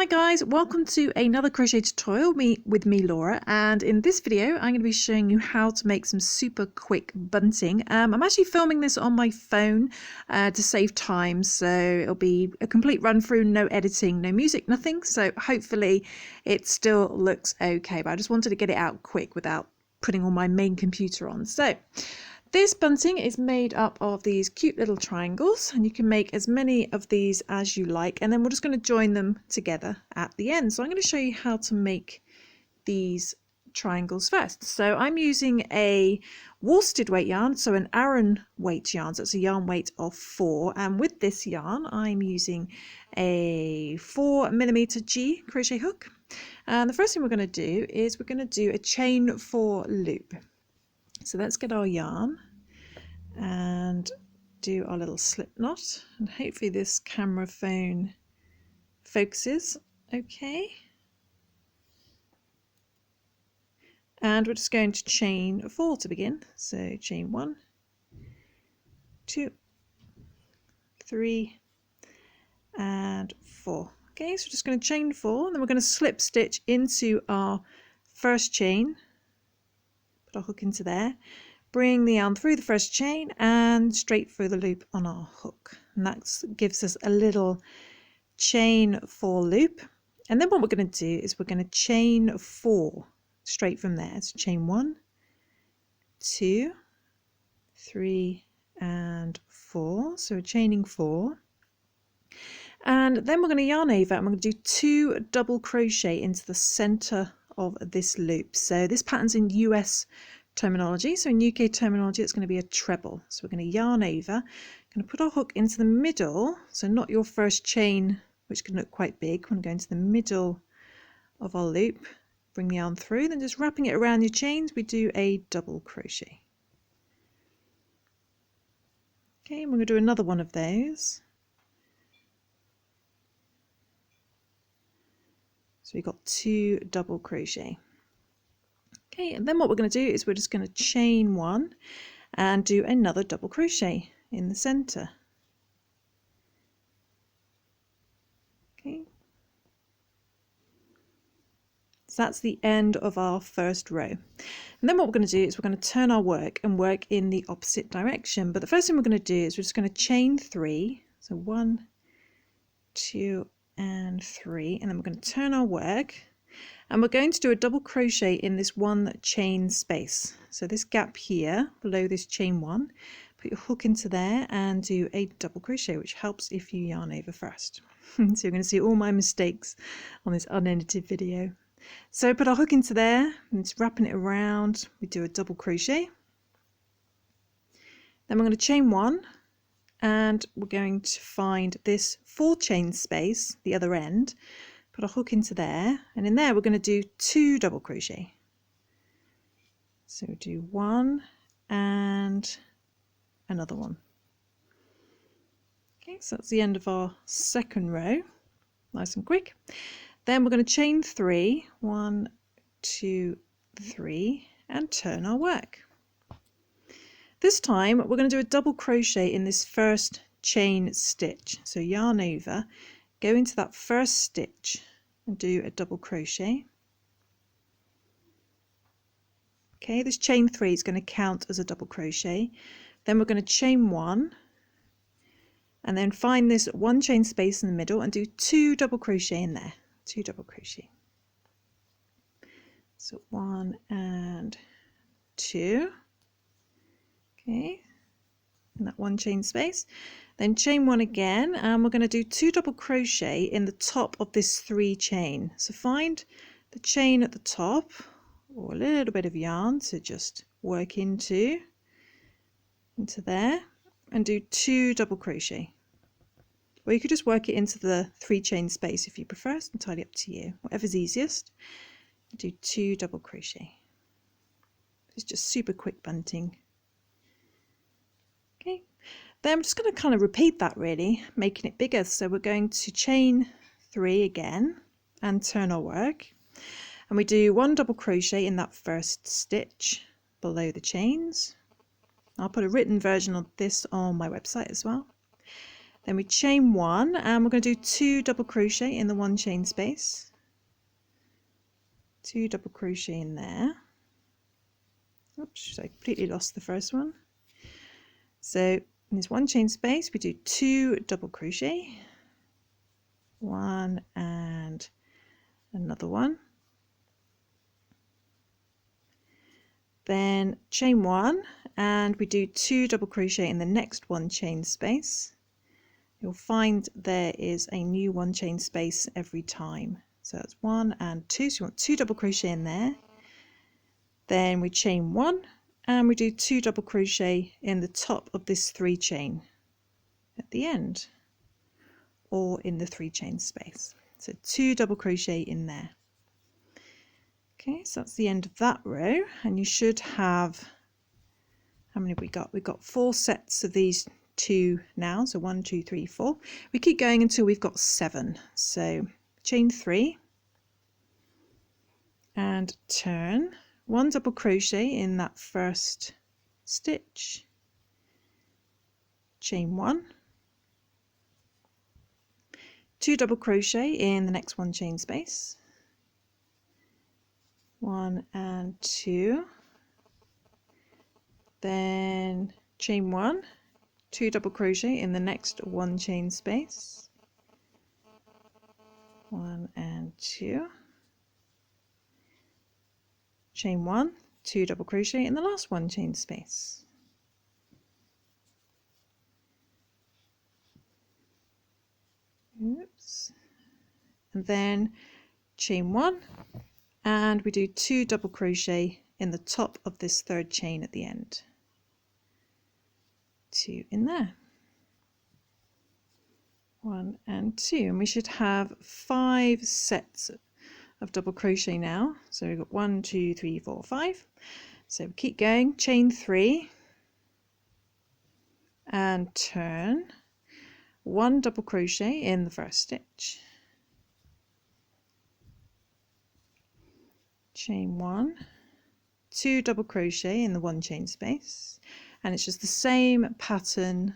Hi guys, welcome to another crochet tutorial with me Laura, and in this video I'm going to be showing you how to make some super quick bunting. I'm actually filming this on my phone to save time, so it'll be a complete run through, no editing, no music, nothing, so hopefully it still looks okay, but I just wanted to get it out quick without putting all my main computer on. So this bunting is made up of these cute little triangles, and you can make as many of these as you like, and then we're just going to join them together at the end. So I'm going to show you how to make these triangles first. So I'm using a worsted weight yarn, so an Aran weight yarn, so it's a yarn weight of 4, and with this yarn I'm using a 4mm G crochet hook. And the first thing we're going to do is we're going to do a chain 4 loop. So let's get our yarn and do our little slip knot, and hopefully this camera phone focuses okay. And we're just going to chain 4 to begin. So chain 1, 2, 3 and 4. Okay, so we're just going to chain 4, and then we're going to slip stitch into our first chain, put our hook into there, bring the yarn through the first chain and straight through the loop on our hook, and that gives us a little chain 4 loop. And then what we're going to do is we're going to chain 4 straight from there. So chain 1, 2, 3 and 4. So we're chaining 4, and then we're going to yarn over and we're going to do 2 double crochet into the center of this loop. So this pattern's in US terminology, so in UK terminology it's going to be a treble. So we're going to yarn over, going to put our hook into the middle, so not your first chain, which can look quite big. We're going to go into the middle of our loop, bring the yarn through, then just wrapping it around your chains, we do a double crochet. Okay, and we're going to do another one of those. So we've got 2 double crochet. Okay, and then what we're going to do is we're just going to chain 1 and do another double crochet in the center. Okay, so that's the end of our first row. And then what we're going to do is we're going to turn our work and work in the opposite direction. But the first thing we're going to do is we're just going to chain 3. So 1, 2 and 3, and then we're going to turn our work. And we're going to do a double crochet in this one chain space. So this gap here below this chain 1, put your hook into there and do a double crochet, which helps if you yarn over first. So you're going to see all my mistakes on this unedited video. So put our hook into there and it's wrapping it around. We do a double crochet. Then we're going to chain 1 and we're going to find this 4 chain space, the other end. Put a hook into there, and in there we're going to do 2 double crochet. So do 1 and another one. Okay, so that's the end of our second row, nice and quick. Then we're going to chain 3, 1, 2, 3, and turn our work. This time we're going to do a double crochet in this first chain stitch. So yarn over, go into that first stitch and do a double crochet. Okay, this chain 3 is going to count as a double crochet. Then we're going to chain 1 and then find this 1 chain space in the middle and do 2 double crochet in there. 2 double crochet. So 1 and 2. Okay, in that 1 chain space. Then chain 1 again, and we're going to do 2 double crochet in the top of this 3 chain. So find the chain at the top, or a little bit of yarn to just work into there, and do 2 double crochet. Or you could just work it into the 3 chain space if you prefer. It's entirely up to you, whatever's easiest. Do 2 double crochet. It's just super quick bunting. Okay. Then I'm just going to kind of repeat that really, making it bigger. So we're going to chain 3 again and turn our work. And we do 1 double crochet in that first stitch below the chains. I'll put a written version of this on my website as well. Then we chain 1 and we're going to do 2 double crochet in the 1 chain space. 2 double crochet in there. Oops, I completely lost the first one. So in this 1 chain space we do 2 double crochet, 1 and another one. Then chain 1 and we do 2 double crochet in the next 1 chain space. You'll find there is a new 1 chain space every time. So that's 1 and 2, so you want 2 double crochet in there. Then we chain 1 and we do 2 double crochet in the top of this 3 chain at the end, or in the 3 chain space. So 2 double crochet in there. Okay, so that's the end of that row, and you should have, how many have we got? We've got 4 sets of these 2 now, so 1, 2, 3, 4. We keep going until we've got 7. So chain 3 and turn, 1 double crochet in that first stitch, chain 1, 2 double crochet in the next 1 chain space, 1 and 2, then chain 1, 2 double crochet in the next 1 chain space, 1 and 2, chain 1, 2 double crochet in the last 1 chain space. Oops. And then chain 1 and we do 2 double crochet in the top of this 3rd chain at the end. 2 in there. 1 and 2, and we should have 5 sets of double crochet now. So we've got 1, 2, 3, 4, 5. So we keep going, chain 3 and turn, 1 double crochet in the first stitch, chain 1, 2 double crochet in the 1 chain space, and it's just the same pattern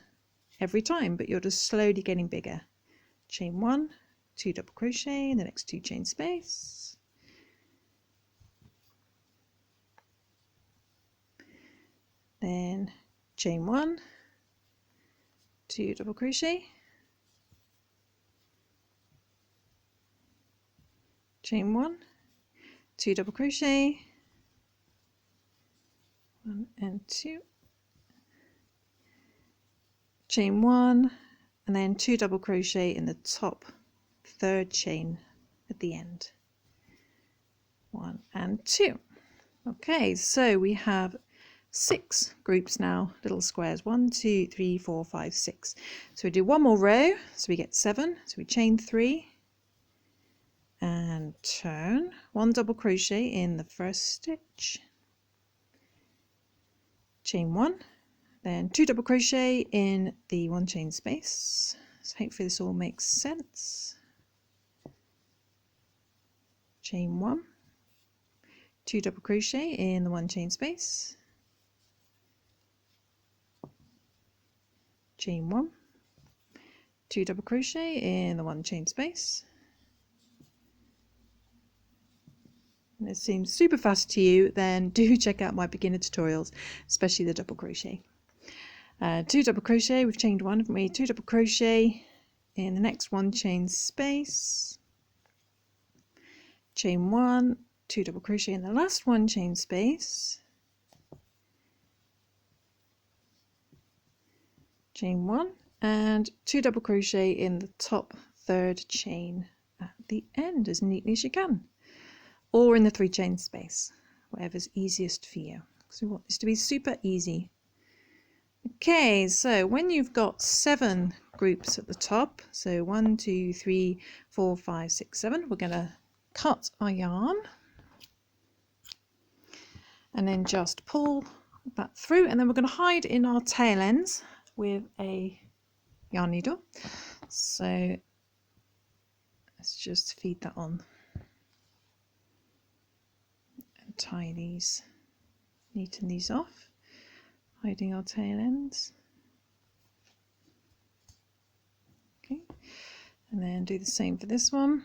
every time, but you're just slowly getting bigger. Chain 1, 2 double crochet in the next 2 chain space, then chain 1, 2 double crochet, chain 1, 2 double crochet, 1 and 2, chain 1, and then 2 double crochet in the top 3rd chain at the end, 1 and 2. Okay, so we have 6 groups now, little squares, 1, 2, 3, 4, 5, 6. So we do 1 more row, so we get 7. So we chain 3 and turn, 1 double crochet in the first stitch, chain 1, then 2 double crochet in the 1 chain space. So hopefully this all makes sense. Chain 1, 2 double crochet in the 1 chain space, chain 1, 2 double crochet in the 1 chain space. And it seems super fast to you, then do check out my beginner tutorials, especially the double crochet. 2 double crochet, we've chained 1, haven't we? 2 double crochet in the next 1 chain space, chain 1, 2 double crochet in the last 1 chain space, chain 1 and 2 double crochet in the top 3rd chain at the end as neatly as you can, or in the 3 chain space, whatever's easiest for you, because we want this to be super easy. Okay, so when you've got 7 groups at the top, so 1, 2, 3, 4, 5, 6, 7, we're going to cut our yarn and then just pull that through, and then we're going to hide in our tail ends with a yarn needle. So let's just feed that on and tie these, neaten these off, hiding our tail ends. And then do the same for this one.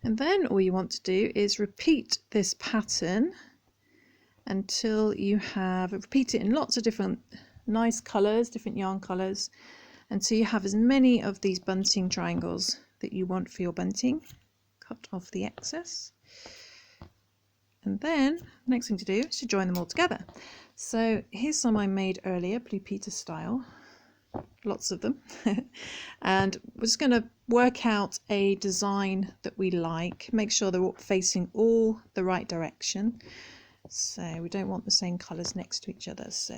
And then all you want to do is repeat this pattern until you have, repeat it in lots of different nice colours, different yarn colours, until you have as many of these bunting triangles that you want for your bunting. Cut off the excess. And then the next thing to do is to join them all together. So here's some I made earlier, Blue Peter style, lots of them. And we're just going to work out a design that we like, make sure they're all facing all the right direction. So we don't want the same colours next to each other. So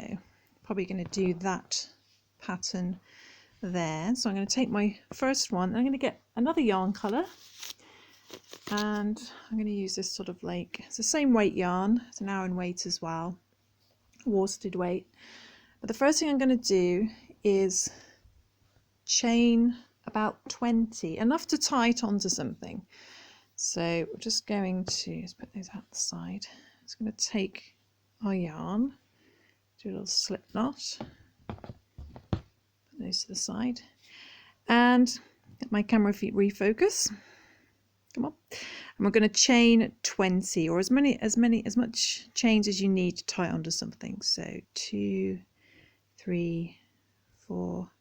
probably going to do that pattern there. So I'm going to take my first one, I'm going to get another yarn colour, and I'm going to use this sort of like, it's the same weight yarn, it's an Aran weight as well, worsted weight. But the first thing I'm going to do is chain about 20, enough to tie it onto something. So we're just going to, let's put those out the side. It's going to take our yarn, do a little slip knot, put those to the side, and get my camera feet refocus. Come on. And we're going to chain 20, or as much chains as you need to tie it onto something. So 2, 3, 4,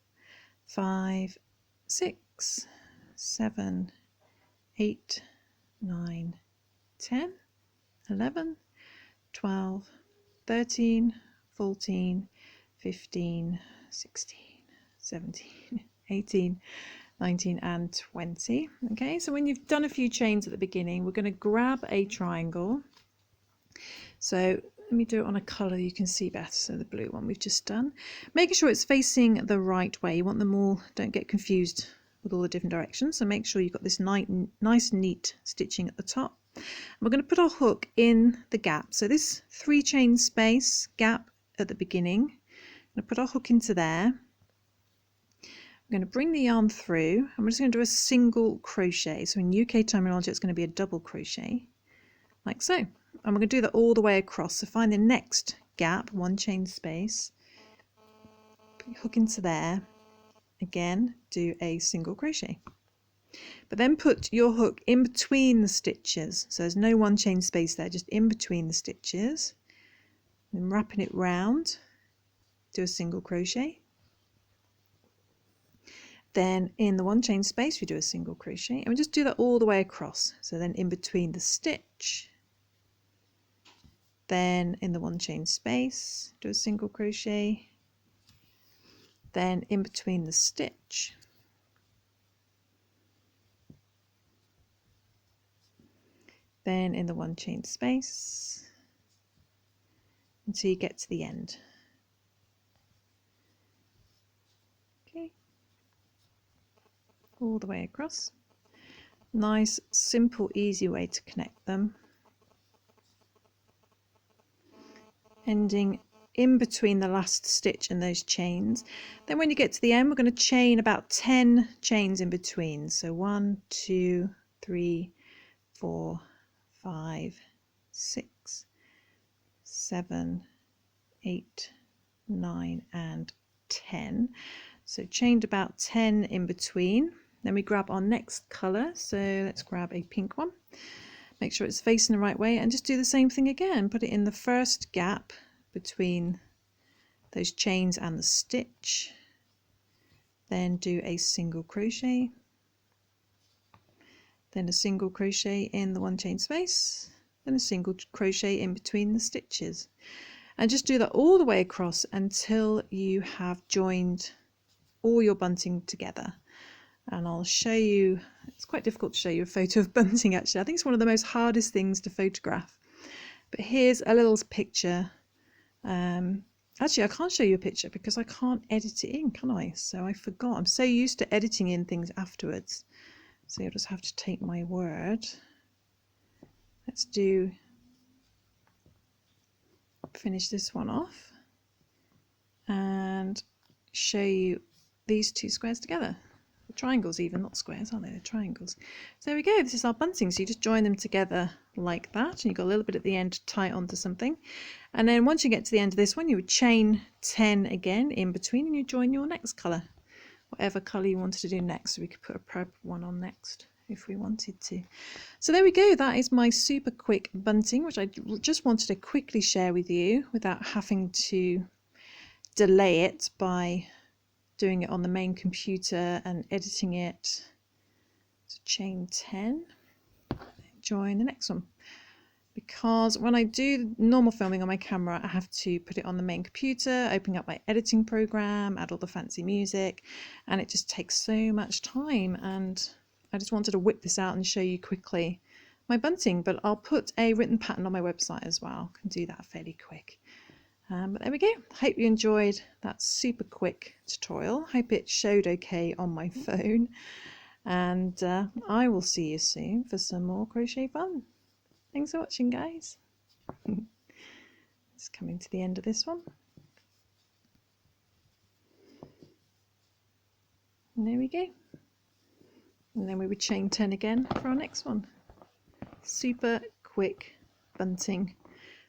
5, 6, 7, 8, 9, 10, 11, 12, 13, 14, 15, 16, 17, 18, 19 and 20. Okay, so when you've done a few chains at the beginning, we're going to grab a triangle. So let me do it on a colour you can see better. So the blue one we've just done, making sure it's facing the right way. You want them all, don't get confused with all the different directions. So make sure you've got this nice neat stitching at the top. And we're going to put our hook in the gap. So this 3 chain space gap at the beginning, I'm going to put our hook into there. I'm going to bring the yarn through, and we're just going to do a single crochet. So in UK terminology, it's going to be a double crochet, like so. And we're going to do that all the way across. So find the next gap, 1 chain space, put your hook into there, again, do a single crochet. But then put your hook in between the stitches. So there's no 1 chain space there, just in between the stitches. Then wrapping it round, do a single crochet. Then in the 1 chain space we do a single crochet, and we just do that all the way across. So then in between the stitch, then in the 1 chain space do a single crochet, then in between the stitch, then in the 1 chain space until you get to the end. Okay, all the way across. Nice, simple, easy way to connect them. Ending in between the last stitch and those chains. Then when you get to the end, we're going to chain about 10 chains in between. So 1, 2, 3, 4, 5, 6, 7, 8, 9 and 10. So chained about 10 in between. Then we grab our next colour, so let's grab a pink one. Make sure it's facing the right way and just do the same thing again. Put it in the first gap between those chains and the stitch. Then do a single crochet. Then a single crochet in the 1 chain space. Then a single crochet in between the stitches. And just do that all the way across until you have joined all your bunting together. And I'll show you, it's quite difficult to show you a photo of bunting actually. I think it's one of the most hardest things to photograph. But here's a little picture. Actually, I can't show you a picture because I can't edit it in, can I? So I forgot. I'm so used to editing in things afterwards. So you'll just have to take my word. Let's finish this one off and show you these 2 squares together. Triangles even, not squares, aren't they? They're triangles. So there we go, this is our bunting. So you just join them together like that, and you've got a little bit at the end to tie it onto something. And then once you get to the end of this one, you would chain 10 again in between, and you join your next colour. whatever colour you wanted to do next. So we could put a purple one on next if we wanted to. So there we go, that is my super quick bunting, which I just wanted to quickly share with you without having to delay it by doing it on the main computer and editing it. So chain 10, join the next one. Because when I do normal filming on my camera, I have to put it on the main computer, open up my editing program, add all the fancy music, and it just takes so much time. And I just wanted to whip this out and show you quickly my bunting, but I'll put a written pattern on my website as well. I can do that fairly quick. But there we go. Hope you enjoyed that super quick tutorial. Hope it showed okay on my phone. And I will see you soon for some more crochet fun. Thanks for watching, guys. It's coming to the end of this one. And there we go. And then we would chain 10 again for our next one. Super quick bunting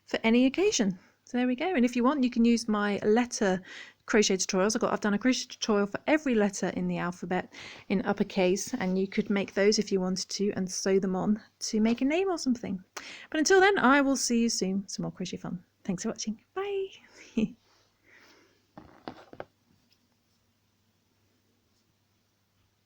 for any occasion. So there we go. And if you want, you can use my letter crochet tutorials. I've done a crochet tutorial for every letter in the alphabet in uppercase, and you could make those if you wanted to and sew them on to make a name or something. But until then, I will see you soon. Some more crochet fun. Thanks for watching. Bye.